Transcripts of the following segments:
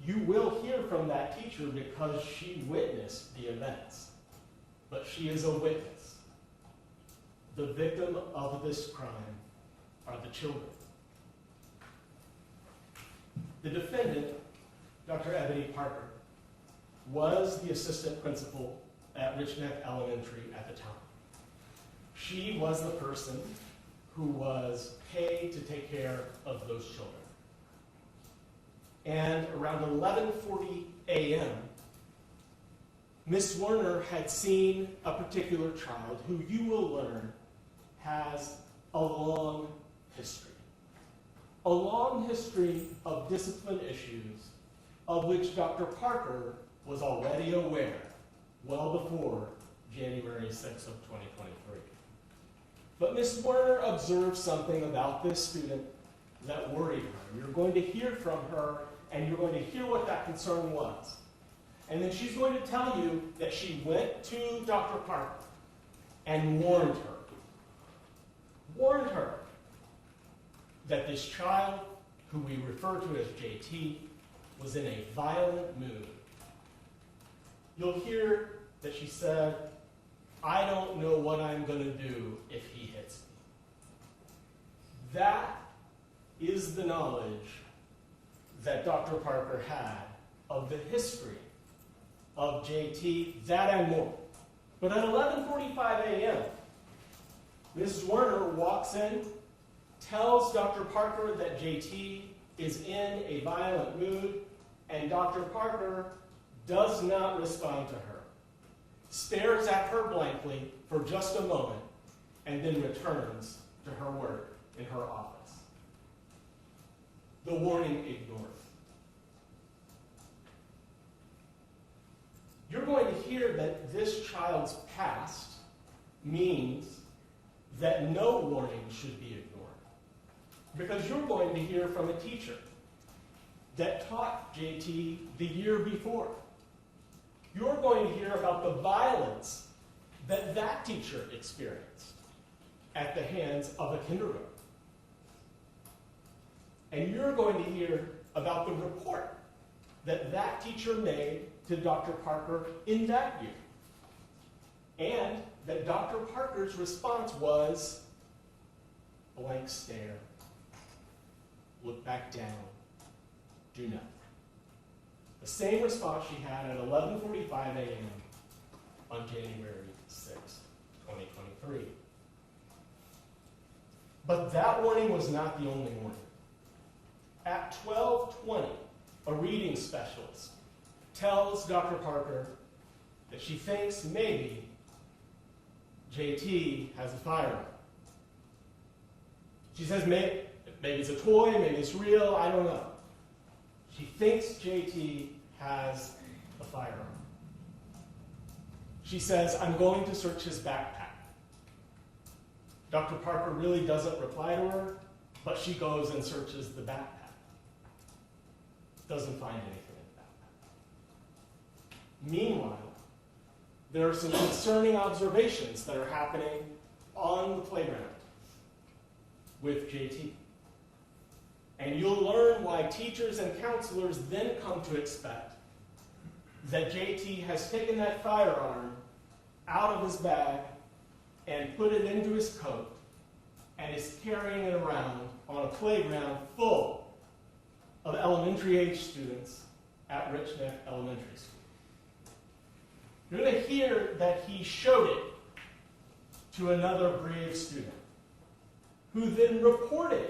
You will hear from that teacher because she witnessed the events. But she is a witness. The victim of this crime are the children. The defendant, Dr. Ebony Parker, was the assistant principal at Richneck Elementary at the time. She was the person who was paid to take care of those children. And around 11:40 a.m., Ms. Zwerner had seen a particular child who you will learn has a long history. A long history of discipline issues of which Dr. Parker was already aware well before January 6th of 2023. But Ms. Zwerner observed something about this student that worried her. You're going to hear from her, and you're going to hear what that concern was. And then she's going to tell you that she went to Dr. Parker and warned her that this child, who we refer to as JT, was in a violent mood. You'll hear that she said, "I don't know what I'm going to do if he hits me." That is the knowledge that Dr. Parker had of the history of JT, that and more. But at 11:45 a.m., Ms. Zwerner walks in, tells Dr. Parker that JT is in a violent mood, and Dr. Parker does not respond to her, stares at her blankly for just a moment, and then returns to her work in her office. The warning ignored. You're going to hear that this child's past means that no warning should be ignored. Because you're going to hear from a teacher that taught JT the year before. You're going to hear about the violence that that teacher experienced at the hands of a kindergarten. And you're going to hear about the report that that teacher made to Dr. Parker in that year. And that Dr. Parker's response was blank stare, look back down, do nothing. The same response she had at 11:45 a.m. on January 6, 2023. But that warning was not the only warning. At 12:20, a reading specialist tells Dr. Parker that she thinks maybe JT has a firearm. She says maybe it's a toy, maybe it's real, I don't know. She thinks JT has a firearm. She says, "I'm going to search his backpack." Dr. Parker really doesn't reply to her, but she goes and searches the backpack. Doesn't find anything in the backpack. Meanwhile, there are some concerning observations that are happening on the playground with JT. And you'll learn why teachers and counselors then come to expect that JT has taken that firearm out of his bag and put it into his coat and is carrying it around on a playground full of elementary age students at Richneck Elementary School. You're going to hear that he showed it to another brave student, who then reported,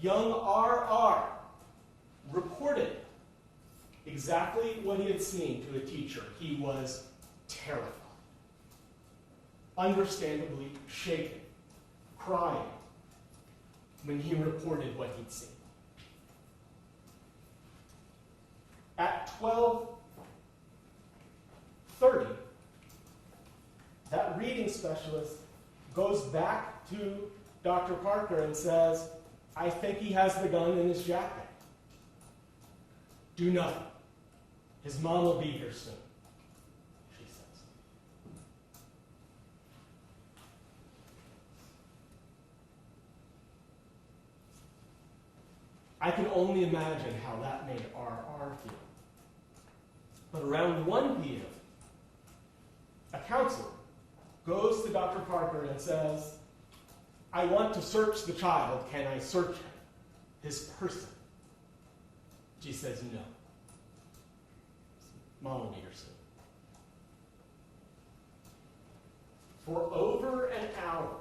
young RR reported exactly what he had seen to a teacher. He was terrified, understandably shaken, crying when he reported what he'd seen. At 12:30, that reading specialist goes back to Dr. Parker and says, "I think he has the gun in his jacket. Do nothing. His mom will be here soon," she says. I can only imagine how that made RR feel. But around 1 p.m., a counselor goes to Dr. Parker and says, I want to search the child. Can I search him, his person? She says no. Mom will be here soon. For over an hour,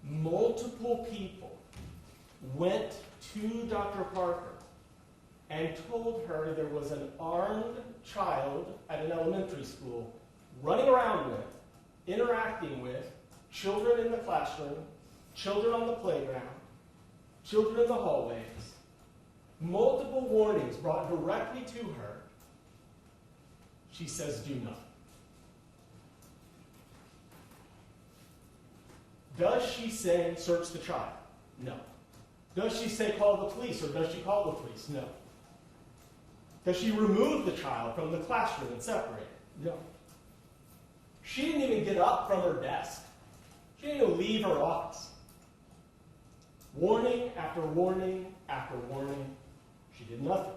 multiple people went to Dr. Parker and told her there was an armed child at an elementary school running around with, interacting with, children in the classroom, children on the playground, children in the hallways. Multiple warnings brought directly to her. She says, do nothing. Does she say, search the child? No. Does she say, call the police, or does she call the police? No. Does she remove the child from the classroom and separate it? No. She didn't even get up from her desk. She didn't even leave her office. Warning after warning after warning, she did nothing.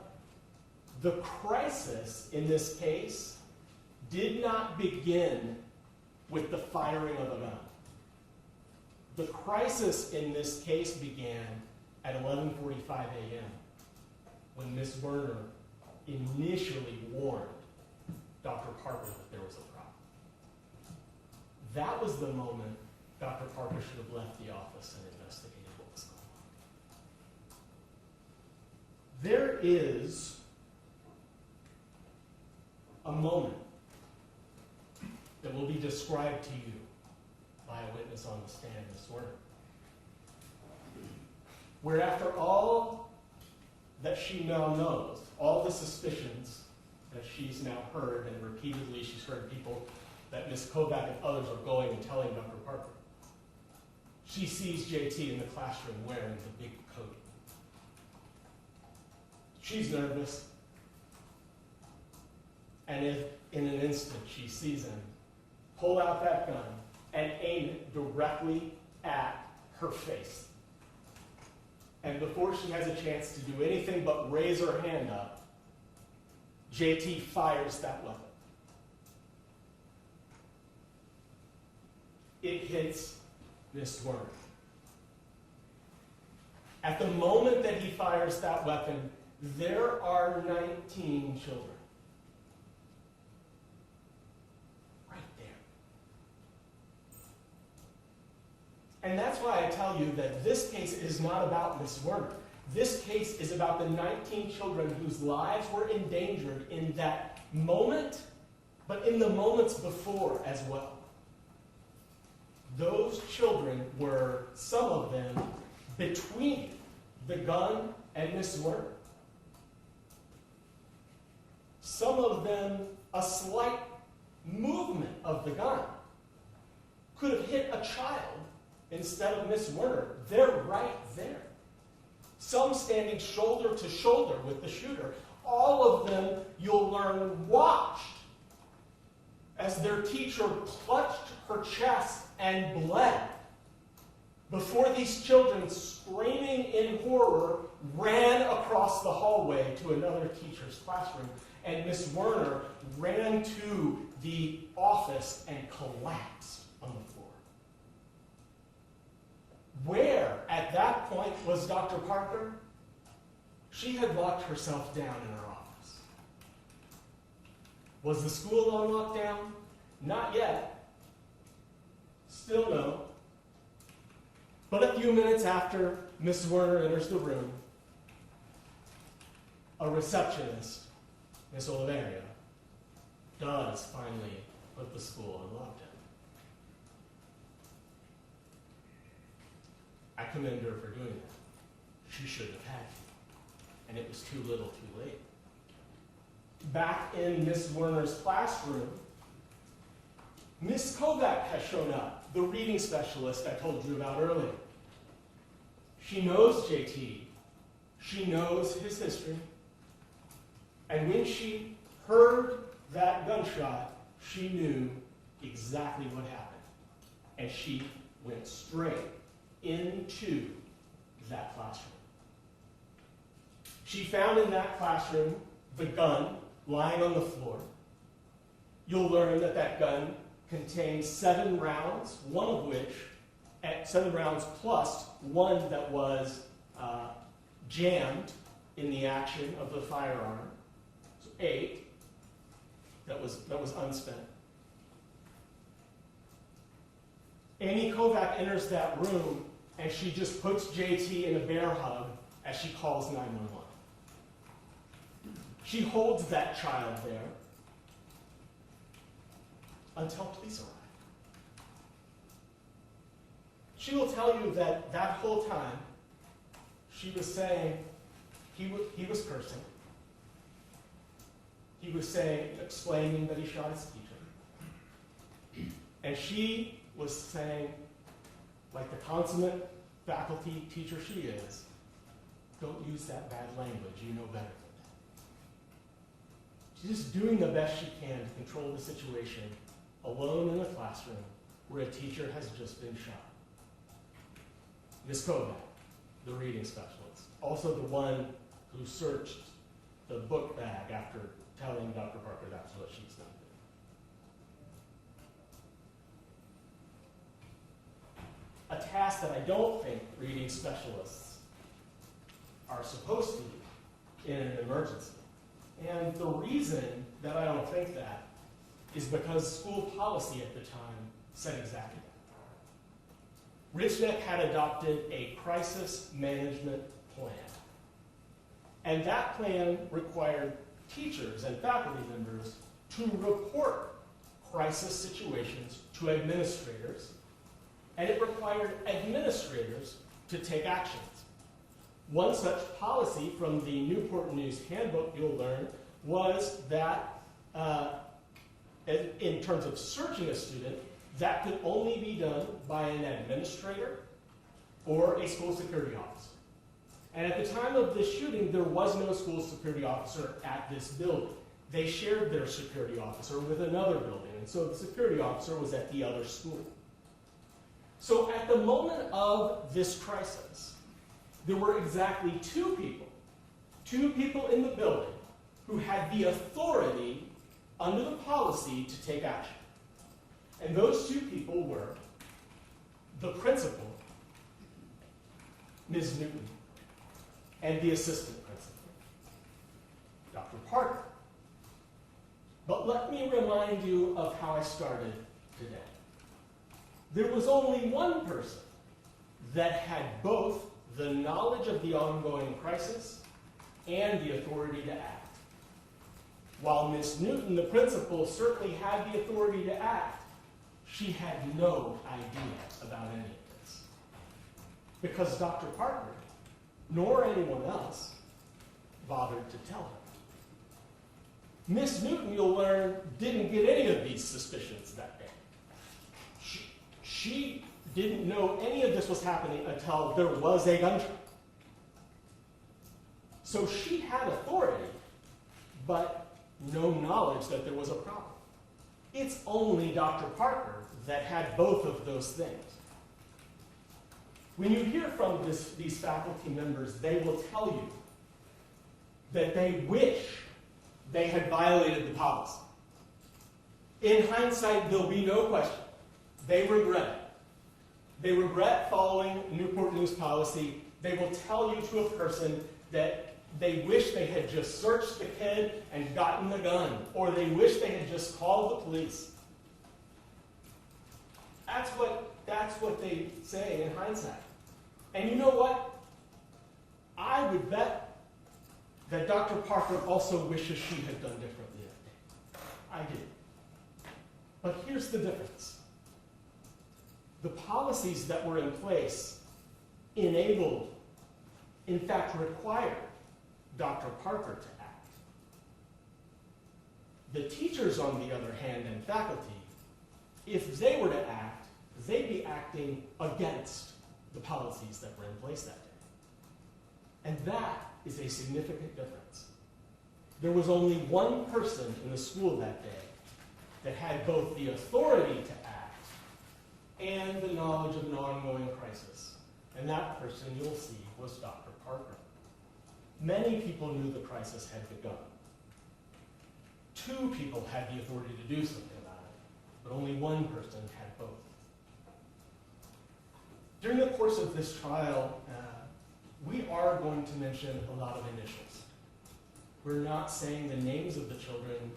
The crisis in this case did not begin with the firing of a gun. The crisis in this case began at 11:45 a.m. when Ms. Zwerner initially warned Dr. Parker that there was a problem. That was the moment Dr. Parker should have left the office and investigated what was going on. There is a moment that will be described to you by a witness on the stand, Ms. Zwerner, where after all that she now knows, all the suspicions that she's now heard, and repeatedly she's heard people that Ms. Kovac and others are going and telling Dr. Parker, she sees JT in the classroom wearing the big coat. She's nervous, and if in an instant she sees him pull out that gun and aim it directly at her face. And before she has a chance to do anything but raise her hand up, JT fires that weapon. It hits Ms. Zwerner. At the moment that he fires that weapon, there are 19 children. Right there. And that's why I tell you that this case is not about Ms. Zwerner. This case is about the 19 children whose lives were endangered in that moment, but in the moments before as well. Those children were, some of them, between the gun and Ms. Zwerner. Some of them, a slight movement of the gun could have hit a child instead of Ms. Zwerner. They're right there. Some standing shoulder to shoulder with the shooter. All of them, you'll learn, watched as their teacher clutched her chest and bled before these children, screaming in horror, ran across the hallway to another teacher's classroom. And Ms. Zwerner ran to the office and collapsed on the floor. Where, at that point, was Dr. Parker? She had locked herself down in her office. Was the school on lockdown? Not yet. Still no. But a few minutes after Ms. Zwerner enters the room, a receptionist, Ms. Oliveria, does finally put the school on lockdown. I commend her for doing that. She should have had to. And it was too little too late. Back in Ms. Zwerner's classroom, Ms. Kovac has shown up, the reading specialist I told you about earlier. She knows JT. She knows his history. And when she heard that gunshot, she knew exactly what happened. And she went straight into that classroom. She found in that classroom the gun lying on the floor. You'll learn that that gun contains 7 rounds, 7 rounds plus one that was jammed in the action of the firearm. So 8 that was unspent. Amy Kovac enters that room and she just puts JT in a bear hug as she calls 911. She holds that child there until police arrive. She will tell you that that whole time she was saying, he was cursing. He was explaining that he shot his teacher. And she was saying, like the consummate faculty teacher she is, don't use that bad language, you know better. She's just doing the best she can to control the situation alone in a classroom where a teacher has just been shot. Ms. Kovac, the reading specialist, also the one who searched the book bag after telling Dr. Parker that's what she's done. A task that I don't think reading specialists are supposed to do in an emergency. And the reason that I don't think that is because school policy at the time said exactly that. Richneck had adopted a crisis management plan. And that plan required teachers and faculty members to report crisis situations to administrators, and it required administrators to take actions. One such policy from the Newport News Handbook, you'll learn, was that in terms of searching a student, that could only be done by an administrator or a school security officer. And at the time of this shooting, there was no school security officer at this building. They shared their security officer with another building, and so the security officer was at the other school. So at the moment of this crisis, there were exactly 2 people in the building who had the authority under the policy to take action. And those 2 people were the principal, Ms. Newton, and the assistant principal, Dr. Parker. But let me remind you of how I started today. There was only one person that had both the knowledge of the ongoing crisis and the authority to act. While Ms. Newton, the principal, certainly had the authority to act, she had no idea about any of this. Because Dr. Parker, nor anyone else, bothered to tell her. Ms. Newton, you'll learn, didn't get any of these suspicions that day. She didn't know any of this was happening until there was a gunshot. So she had authority, but no knowledge that there was a problem. It's only Dr. Parker that had both of those things. When you hear from these faculty members, they will tell you that they wish they had violated the policy. In hindsight, there'll be no question. They regret it. They regret following Newport News policy. They will tell you to a person that they wish they had just searched the kid and gotten the gun, or they wish they had just called the police. That's what they say in hindsight. And you know what? I would bet that Dr. Parker also wishes she had done differently that day. I do. But here's the difference. The policies that were in place enabled, in fact required, Dr. Parker to act. The teachers, on the other hand, and faculty, if they were to act, they'd be acting against the policies that were in place that day. And that is a significant difference. There was only one person in the school that day that had both the authority to act and the knowledge of an ongoing crisis. And that person, you'll see, was Dr. Parker. Many people knew the crisis had begun. 2 people had the authority to do something about it, but only 1 person had both. During the course of this trial, we are going to mention a lot of initials. We're not saying the names of the children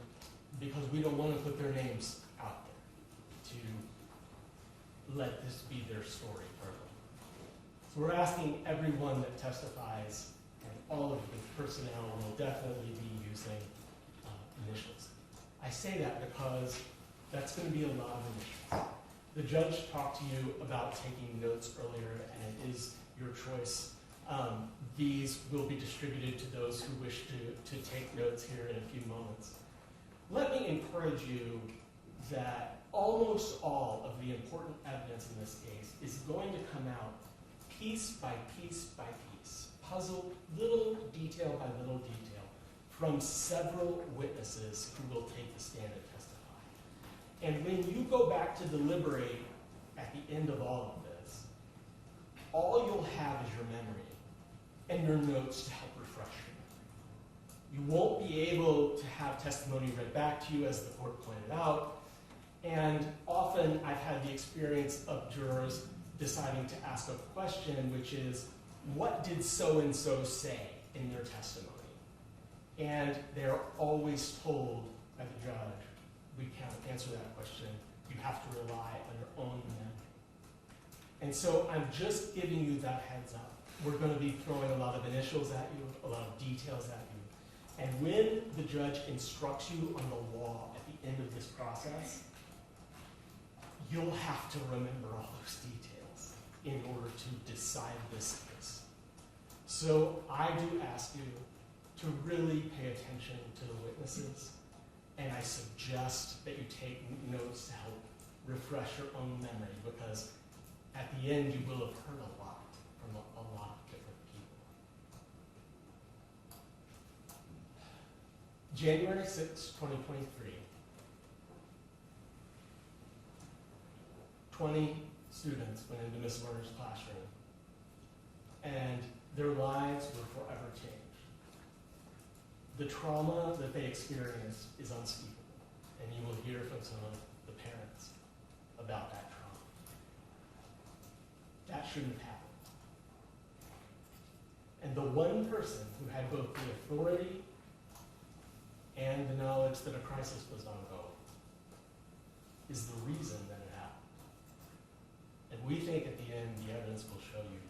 because we don't want to put their names out there to let this be their story further. So we're asking everyone that testifies, and all of the personnel will definitely be using initials. I say that because that's going to be a lot of initials. The judge talked to you about taking notes earlier, and it is your choice. These will be distributed to those who wish to take notes here in a few moments. Let me encourage you that almost all of the important evidence in this case is going to come out piece by piece by piece, puzzled little detail by little detail, from several witnesses who will take the stand and testify. And when you go back to deliberate at the end of all of this, all you'll have is your memory and your notes to help refresh your memory. You won't be able to have testimony read back to you, as the court pointed out, and often I've had the experience of jurors deciding to ask a question, which is, what did so-and-so say in their testimony? And they're always told by the judge, we can't answer that question. You have to rely on your own memory. And so I'm just giving you that heads up. We're going to be throwing a lot of initials at you, a lot of details at you. And when the judge instructs you on the law at the end of this process, you'll have to remember all those details in order to decide this case. So I do ask you to really pay attention to the witnesses, and I suggest that you take notes to help refresh your own memory, because at the end you will have heard a lot from a lot of different people. January 6, 2023, 20 students went into Ms. Zwerner's classroom, and their lives were forever changed. The trauma that they experienced is unspeakable, and you will hear from some of the parents about that trauma. That shouldn't have happened. And the one person who had both the authority and the knowledge that a crisis was ongoing is the reason that it happened. And we think at the end the evidence will show you